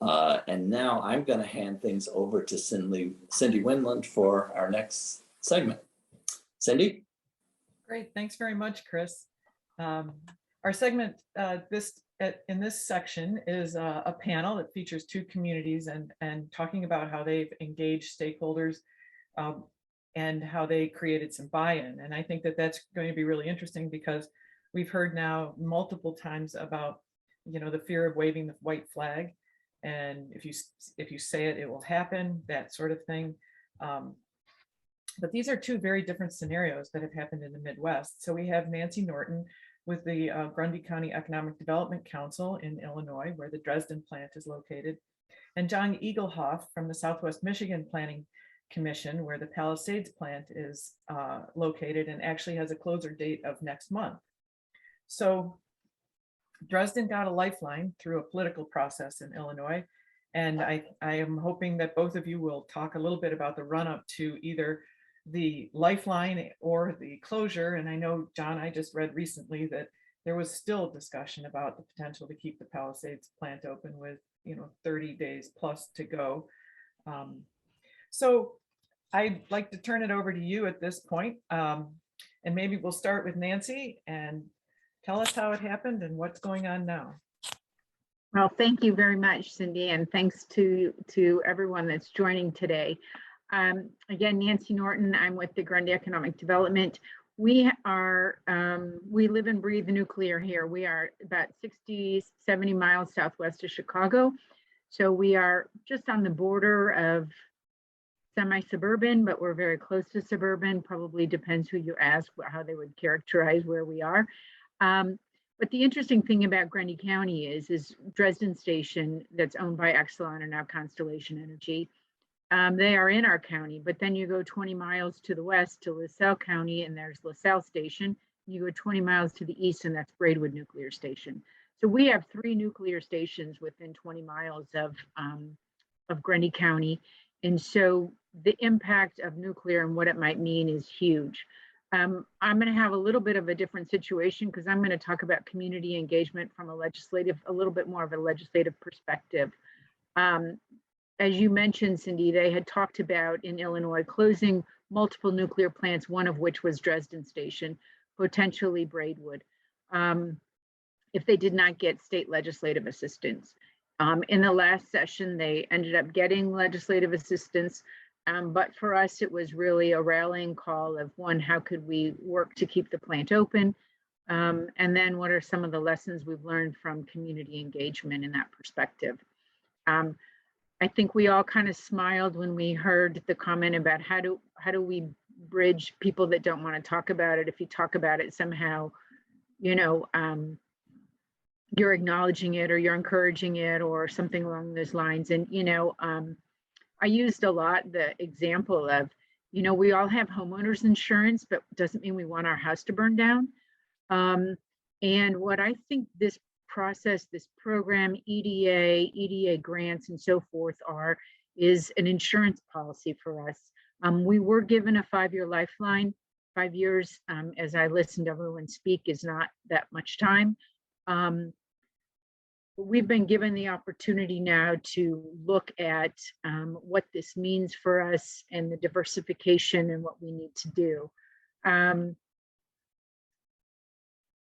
And now I'm going to hand things over to Cindy Winland for our next segment. Cindy? Great, thanks very much, Chris. Our segment in this section is a panel that features two communities and talking about how they've engaged stakeholders and how they created some buy-in. And I think that that's going to be really interesting because we've heard now multiple times about, the fear of waving the white flag. And if you say it, it will happen, that sort of thing. But these are two very different scenarios that have happened in the Midwest. So we have Nancy Norton with the Grundy County Economic Development Council in Illinois, where the Dresden plant is located, and John Egelhaaf from the Southwest Michigan Planning Commission, where the Palisades plant is located and actually has a closure date of next month. So Dresden got a lifeline through a political process in Illinois. And I am hoping that both of you will talk a little bit about the run-up to either the lifeline or the closure. And I know, John, I just read recently that there was still discussion about the potential to keep the Palisades plant open with 30 days plus to go. So I'd like to turn it over to you at this point. And maybe we'll start with Nancy and tell us how it happened and what's going on now. Well, thank you very much, Cindy, and thanks to everyone that's joining today. Again, Nancy Norton, I'm with the Grundy Economic Development. We live and breathe nuclear here. We are about 60, 70 miles southwest of Chicago. So we are just on the border of semi-suburban, but we're very close to suburban. Probably depends who you ask how they would characterize where we are. But the interesting thing about Grundy County is Dresden Station, that's owned by Exelon and now Constellation Energy. They are in our county, but then you go 20 miles to the west to LaSalle County, and there's LaSalle Station. You go 20 miles to the east, and that's Braidwood Nuclear Station. So we have 3 nuclear stations within 20 miles of Grundy County. And so the impact of nuclear and what it might mean is huge. I'm going to have a little bit of a different situation because I'm going to talk about community engagement from a little bit more of a legislative perspective. As you mentioned, Cindy, they had talked about in Illinois closing multiple nuclear plants, one of which was Dresden Station, potentially Braidwood, if they did not get state legislative assistance. In the last session, they ended up getting legislative assistance, but for us, it was really a rallying call of one, how could we work to keep the plant open? And then what are some of the lessons we've learned from community engagement in that perspective? I think we all kind of smiled when we heard the comment about how do we bridge people that don't want to talk about it. If you talk about it somehow, you're acknowledging it or you're encouraging it or something along those lines. And, I used a lot the example of, we all have homeowners insurance, but doesn't mean we want our house to burn down. And what I think this process, this program, Eda grants and so forth is an insurance policy for us. We were given a 5-year lifeline. 5 years, as I listened to everyone speak, is not that much time. We've been given the opportunity now to look at what this means for us and the diversification and what we need to do.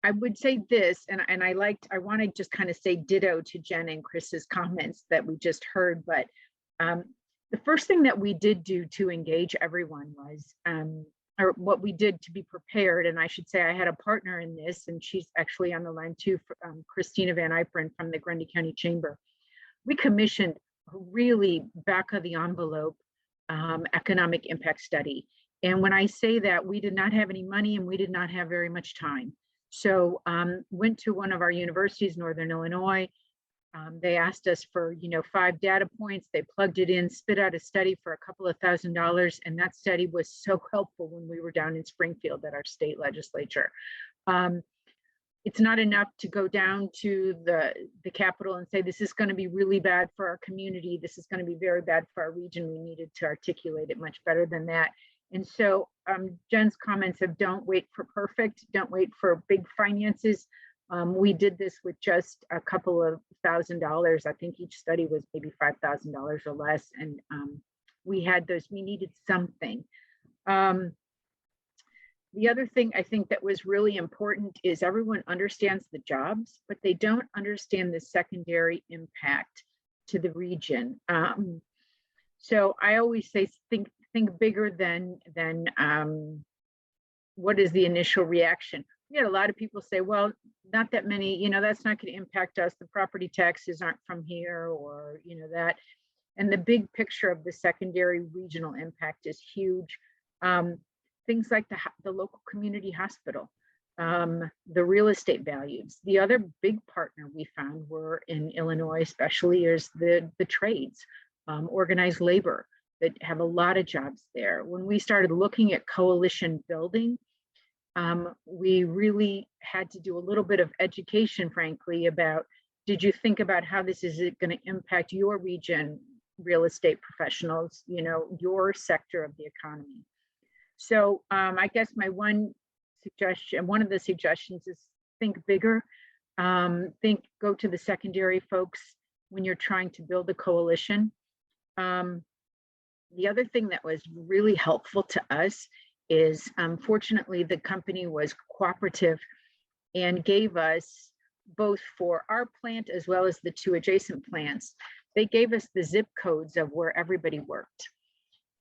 I would say this, and I want to just kind of say ditto to Jen and Chris's comments that we just heard, but the first thing that we did do to engage everyone was, or what we did to be prepared, and I should say I had a partner in this, and she's actually on the line too, Christina Van Yperen from the Grundy County Chamber. We commissioned a really back of the envelope economic impact study. And when I say that, we did not have any money and we did not have very much time. So went to one of our universities, Northern Illinois. They asked us for 5 data points. They plugged it in, spit out a study for a couple of $1,000s, and that study was so helpful when we were down in Springfield at our state legislature. It's not enough to go down to the Capitol and say this is going to be really bad for our community. This is going to be very bad for our region. We needed to articulate it much better than that. And so Jen's comments of don't wait for perfect, don't wait for big finances. We did this with just a couple of $1,000. I think each study was maybe $5,000 or less. And we needed something. The other thing I think that was really important is everyone understands the jobs, but they don't understand the secondary impact to the region. So I always say, think bigger than what is the initial reaction. We had a lot of people say, well, not that many, that's not going to impact us. The property taxes aren't from here, or, that. And the big picture of the secondary regional impact is huge. Things like the local community hospital, the real estate values. The other big partner we found were in Illinois, especially, is the trades, organized labor, that have a lot of jobs there. When we started looking at coalition building, we really had to do a little bit of education, frankly, about, did you think about how this is going to impact your region, real estate professionals, your sector of the economy? So I guess one of the suggestions is think bigger, go to the secondary folks when you're trying to build a coalition. The other thing that was really helpful to us is, fortunately, the company was cooperative and gave us, both for our plant as well as the 2 adjacent plants, they gave us the zip codes of where everybody worked.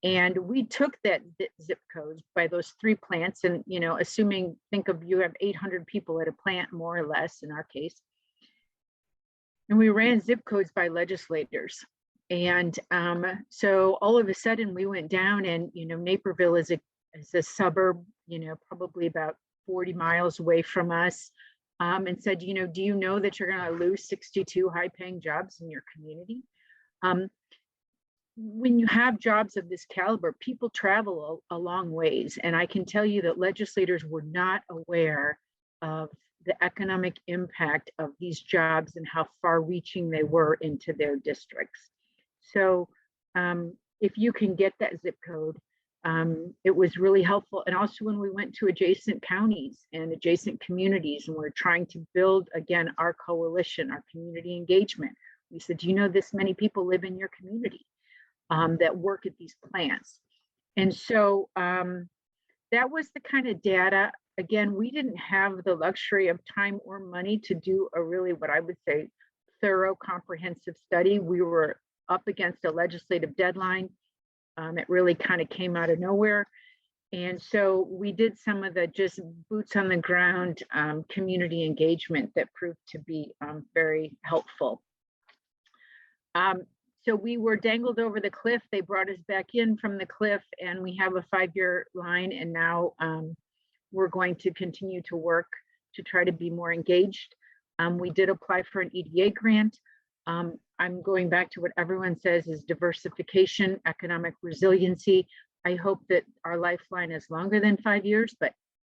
And we took that zip codes by those 3 plants, and assuming, think of, you have 800 people at a plant, more or less in our case, and we ran zip codes by legislators. And so all of a sudden we went down, and Naperville is a suburb, probably about 40 miles away from us, and said, do you know that you're going to lose 62 high-paying jobs in your community? When you have jobs of this caliber, people travel a long ways. And I can tell you that legislators were not aware of the economic impact of these jobs and how far-reaching they were into their districts. So if you can get that zip code, it was really helpful. And also when we went to adjacent counties and adjacent communities, and we're trying to build, again, our coalition, our community engagement, we said, this many people live in your community that work at these plants. And so that was the kind of data. Again, we didn't have the luxury of time or money to do a really, what I would say, thorough, comprehensive study. We were up against a legislative deadline. It really kind of came out of nowhere. And so we did some of the just boots on the ground community engagement that proved to be very helpful. So we were dangled over the cliff. They brought us back in from the cliff, and we have a 5-year line. And now we're going to continue to work to try to be more engaged. We did apply for an EDA grant. I'm going back to what everyone says is diversification, economic resiliency. I hope that our lifeline is longer than 5 years, but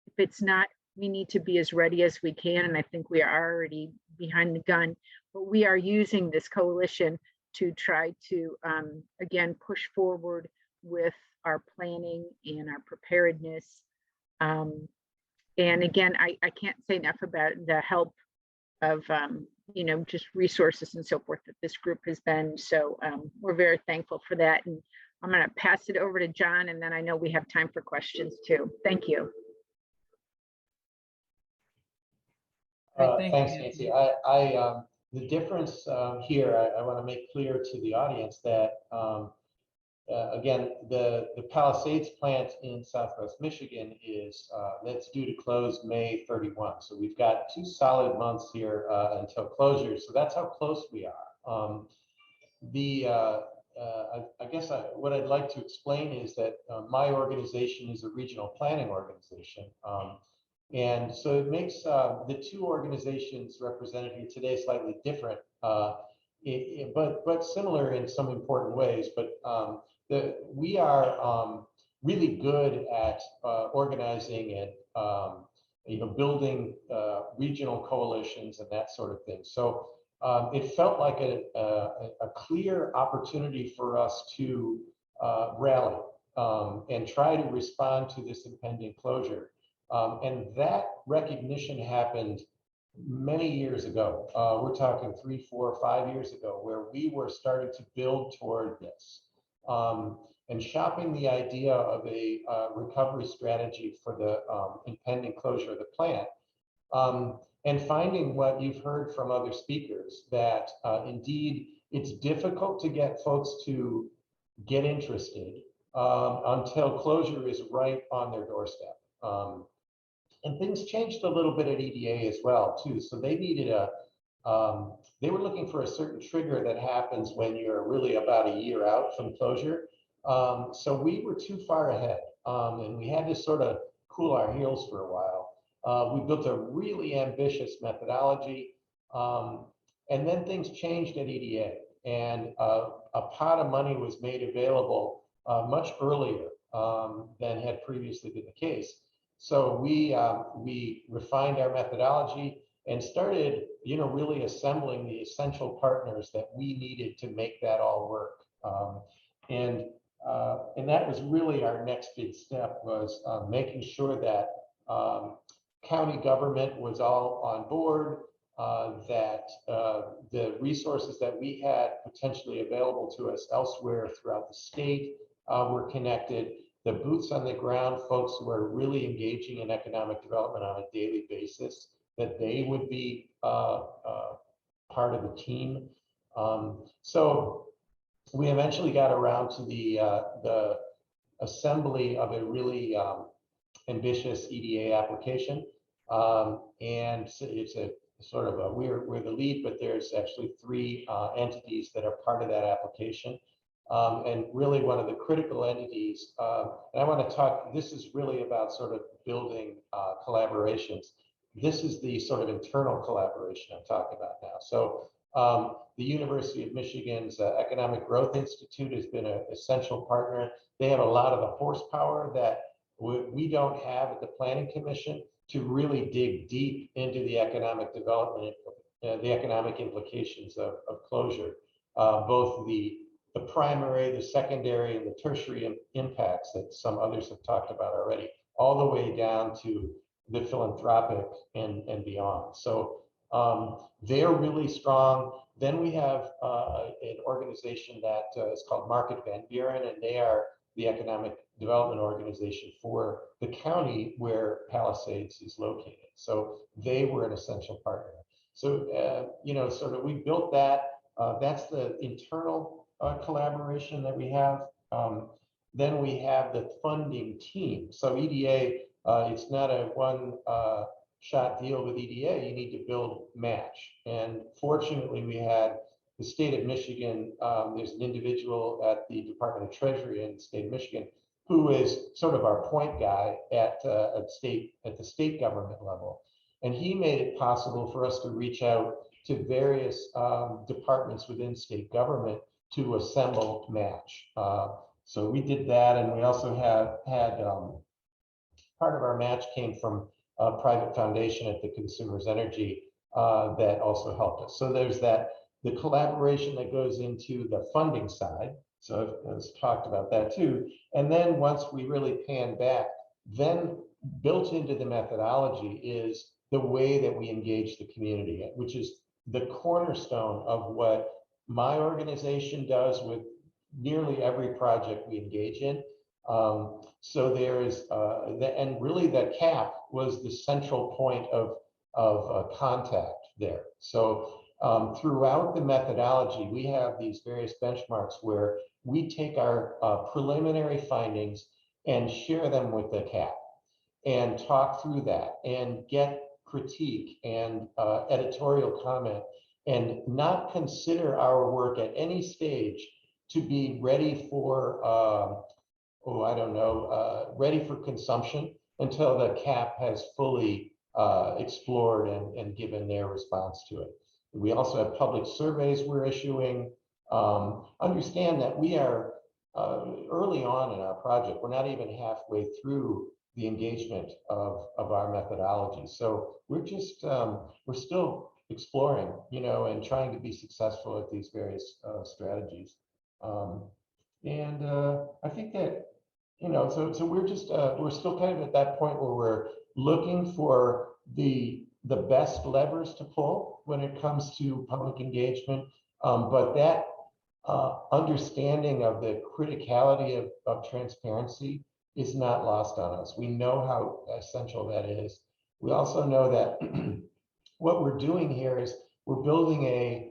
if it's not, we need to be as ready as we can. And I think we are already behind the gun, but we are using this coalition to try to, again, push forward with our planning and our preparedness. And again, I can't say enough about the help of, just resources and so forth that this group has been. So we're very thankful for that. And I'm going to pass it over to John, and then I know we have time for questions too. Thank you. Thanks, Nancy. The difference here, I want to make clear to the audience that, again, the Palisades plant in Southwest Michigan that's due to close May 31. So we've got 2 solid months here until closure. So that's how close we are. I guess what I'd like to explain is that my organization is a regional planning organization. And so it makes the 2 organizations represented here today slightly different, but similar in some important ways. But we are really good at organizing and building regional coalitions and that sort of thing. So it felt like a clear opportunity for us to rally and try to respond to this impending closure. And that recognition happened many years ago. We're talking 3, 4, 5 years ago, where we were starting to build toward this. And shopping the idea of a recovery strategy for the impending closure of the plant, and finding what you've heard from other speakers, that indeed it's difficult to get folks to get interested until closure is right on their doorstep. And things changed a little bit at EDA as well, too. So they needed they were looking for a certain trigger that happens when you're really about a year out from closure. So we were too far ahead, and we had to sort of cool our heels for a while. We built a really ambitious methodology, and then things changed at EDA, and a pot of money was made available much earlier than had previously been the case. So we refined our methodology and started, really assembling the essential partners that we needed to make that all work. And that was really our next big step, was making sure that county government was all on board, that the resources that we had potentially available to us elsewhere throughout the state were connected. The boots on the ground folks who are really engaging in economic development on a daily basis, that they would be part of the team. So we eventually got around to the assembly of a really ambitious EDA application. And it's a sort of we're the lead, but there's actually 3 entities that are part of that application. And really one of the critical entities, and I want to talk, this is really about sort of building collaborations. This is the sort of internal collaboration I'm talking about now. So the University of Michigan's Economic Growth Institute has been an essential partner. They have a lot of the horsepower that we don't have at the Planning Commission to really dig deep into the economic development, the economic implications of closure, both the primary, the secondary, and the tertiary impacts that some others have talked about already, all the way down to the philanthropic and beyond. So they're really strong. Then we have an organization that is called Market Van Buren, and they are the economic development organization for the county where Palisades is located. So they were an essential partner. So, sort of we built that. That's the internal collaboration that we have. Then we have the funding team. So EDA, it's not a one-shot deal with EDA. You need to build match. And fortunately, we had the state of Michigan. There's an individual at the Department of Treasury in the state of Michigan who is sort of our point guy at the state government level. And he made it possible for us to reach out to various departments within state government to assemble match. So we did that, and we also had part of our match came from a private foundation at the Consumers Energy that also helped us. So there's the collaboration that goes into the funding side. So I've talked about that too. And then once we really pan back, then built into the methodology is the way that we engage the community, which is the cornerstone of what my organization does with nearly every project we engage in. So there is, and really the CAP was the central point of contact there. So throughout the methodology, we have these various benchmarks where we take our preliminary findings and share them with the CAP and talk through that and get critique and editorial comment, and not consider our work at any stage to be ready for, ready for consumption until the CAP has fully explored and given their response to it. We also have public surveys we're issuing. Understand that we are early on in our project. We're not even halfway through the engagement of our methodology. So we're just, we're still exploring, and trying to be successful at these various strategies. I think that, so we're just, we're still kind of at that point where we're looking for the the best levers to pull when it comes to public engagement, but that understanding of the criticality of transparency is not lost on us. We know how essential that is. We also know that what we're doing here is we're building a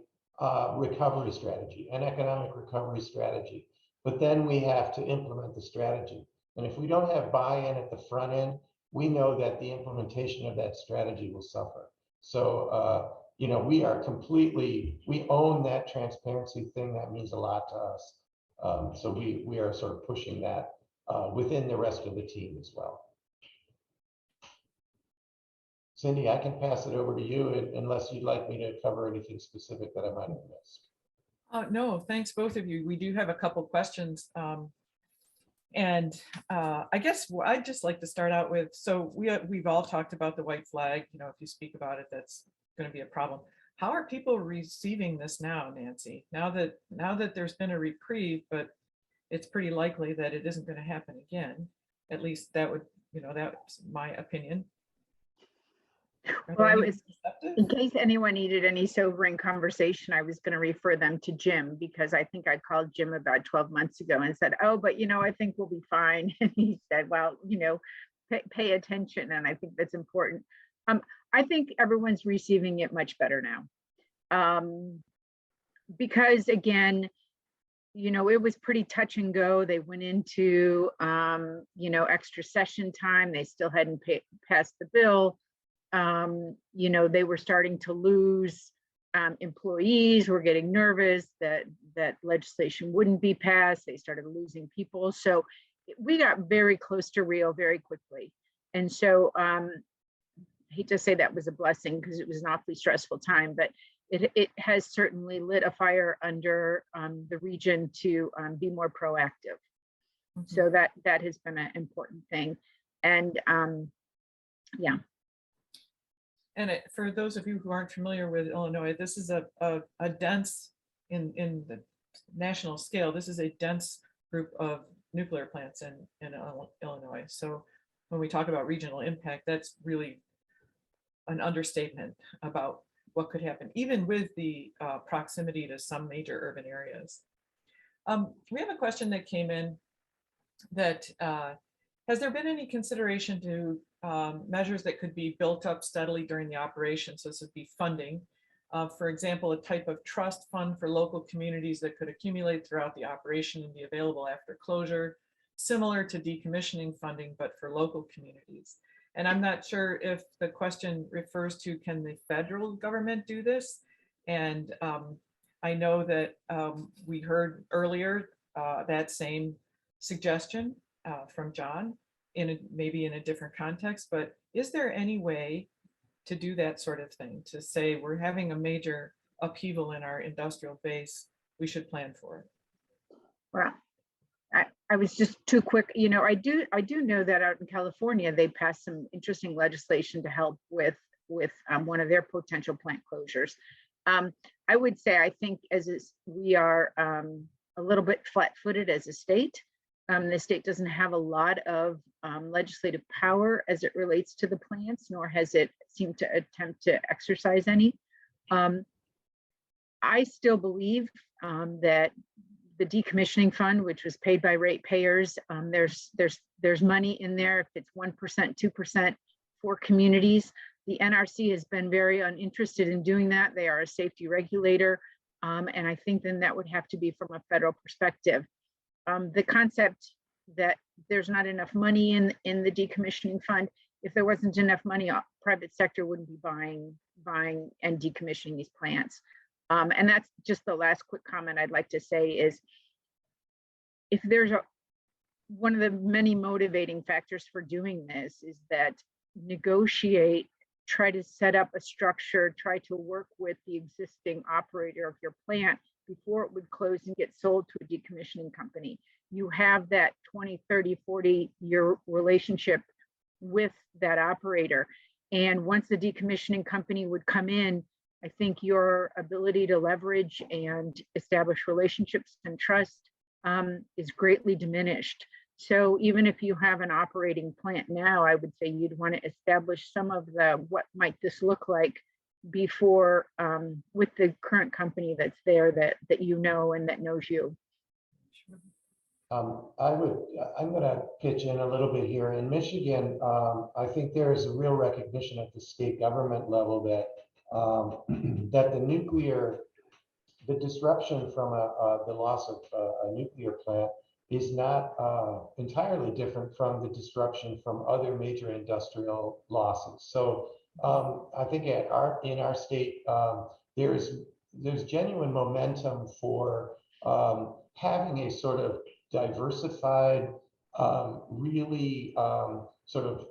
recovery strategy, an economic recovery strategy, but then we have to implement the strategy. And if we don't have buy-in at the front end, we know that the implementation of that strategy will suffer. So, you know, we own that transparency thing. That means a lot to us. So we are sort of pushing that within the rest of the team as well. Cindy, I can pass it over to you unless you'd like me to cover anything specific that I might have missed. No, thanks both of you. We do have a couple questions. I guess I'd just like to start out with, so we've all talked about the white flag, you know, if you speak about it, that's going to be a problem. How are people receiving this now, Nancy? Now that there's been a reprieve, but it's pretty likely that it isn't going to happen again. At least that would, you know, that's my opinion. Well, in case anyone needed any sobering conversation, I was going to refer them to Jim, because I think I called Jim about 12 months ago and said, oh, but, you know, I think we'll be fine. And he said, well, you know, pay attention. And I think that's important. I think everyone's receiving it much better now. Because again, you know, it was pretty touch and go. They went into, you know, extra session time. They still hadn't passed the bill. You know, they were starting to lose employees, were getting nervous that legislation wouldn't be passed. They started losing people. So we got very close to real very quickly. And so I hate to say that was a blessing, because it was an awfully stressful time, but it has certainly lit a fire under the region to be more proactive. Mm-hmm. So that has been an important thing. And yeah. And for those of you who aren't familiar with Illinois, this is a dense, in the national scale, this is a dense group of nuclear plants in Illinois. So when we talk about regional impact, that's really an understatement about what could happen, even with the proximity to some major urban areas. We have a question that came in that, has there been any consideration to measures that could be built up steadily during the operation? So this would be funding. For example, a type of trust fund for local communities that could accumulate throughout the operation and be available after closure, similar to decommissioning funding, but for local communities. And I'm not sure if the question refers to, can the federal government do this? And I know that we heard earlier that same suggestion from John, maybe in a different context, but is there any way to do that sort of thing, to say we're having a major upheaval in our industrial base, we should plan for it? Well, I was just too quick. You know, I do know that out in California, they passed some interesting legislation to help with one of their potential plant closures. I would say, I think we are a little bit flat-footed as a state. The state doesn't have a lot of legislative power as it relates to the plants, nor has it seemed to attempt to exercise any. I still believe that the decommissioning fund, which was paid by ratepayers, there's money in there. If it's 1%, 2% for communities, the NRC has been very uninterested in doing that. They are a safety regulator, and I think then that would have to be from a federal perspective. The concept that there's not enough money in the decommissioning fund, if there wasn't enough money, private sector wouldn't be buying and decommissioning these plants. And that's just the last quick comment I'd like to say is, if there's one of the many motivating factors for doing this is that negotiate, try to set up a structure, try to work with the existing operator of your plant before it would close and get sold to a decommissioning company. You have that 20, 30, 40-year relationship with that operator. And once the decommissioning company would come in, I think your ability to leverage and establish relationships and trust is greatly diminished. So even if you have an operating plant now, I would say you'd want to establish some of the, what might this look like before, with the current company that's there that you know and that knows you. I'm going to pitch in a little bit here. In Michigan, I think there is a real recognition at the state government level that that the disruption from the loss of a nuclear plant is not entirely different from the disruption from other major industrial losses. So I think in our state, there's genuine momentum for having a sort of diversified, really sort of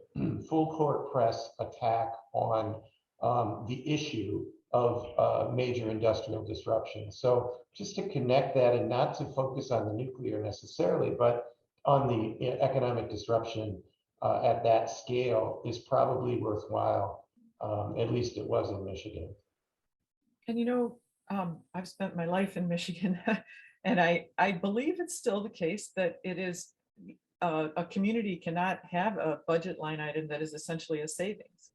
full court press attack on the issue of major industrial disruption. So just to connect that and not to focus on the nuclear necessarily, but on the economic disruption at that scale is probably worthwhile. At least it was in Michigan. And you know, I've spent my life in Michigan, and I believe it's still the case that it is a community cannot have a budget line item that is essentially a savings,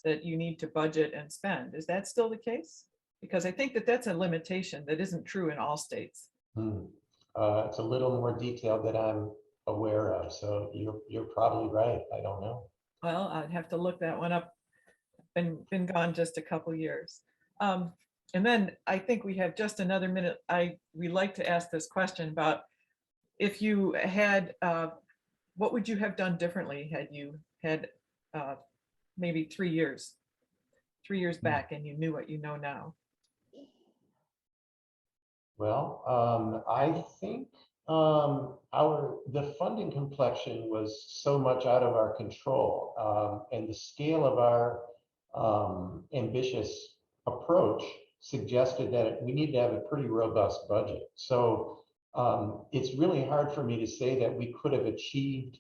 that you need to budget and spend. Is that still the case? Because I think that that's a limitation that isn't true in all states. It's a little more detailed than I'm aware of. So you're probably right. I don't know. Well, I'd have to look that one up. Been gone just a couple years. And then I think we have just another minute. We like to ask this question about if you had, what would you have done differently had you had maybe 3 years back and you knew what you know now? Well, I think the funding complexion was so much out of our control, and the scale of our ambitious approach suggested that we need to have a pretty robust budget. So it's really hard for me to say that we could have achieved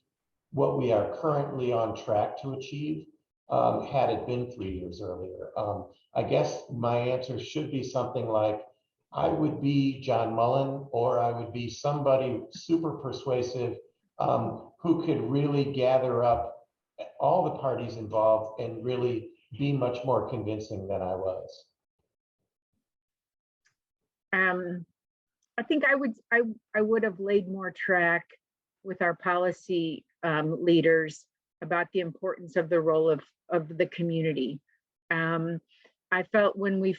what we are currently on track to achieve had it been 3 years earlier. I guess my answer should be something like, I would be John Mullen, or I would be somebody super persuasive who could really gather up all the parties involved and really be much more convincing than I was. I think I would have laid more track with our policy leaders about the importance of the role of the community. I felt when we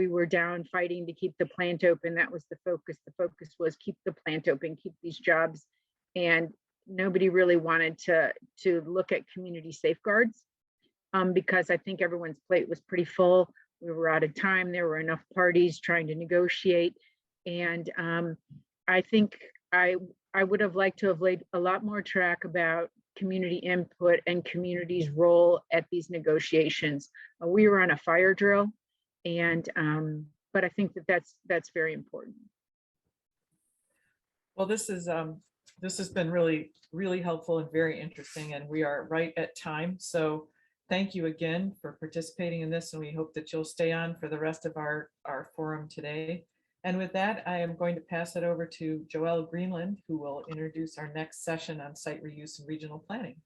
were down fighting to keep the plant open, that was the focus. The focus was keep the plant open, keep these jobs, and nobody really wanted to look at community safeguards because I think everyone's plate was pretty full. We were out of time. There were enough parties trying to negotiate, and I think I would have liked to have laid a lot more track about community input and community's role at these negotiations. We were on a fire drill, and but I think that's very important. Well, this has been really helpful and very interesting, and we are right at time. So thank you again for participating in this, and we hope that you'll stay on for the rest of our forum today. And with that, I am going to pass it over to Joelle Greenland, who will introduce our next session on site reuse and regional planning.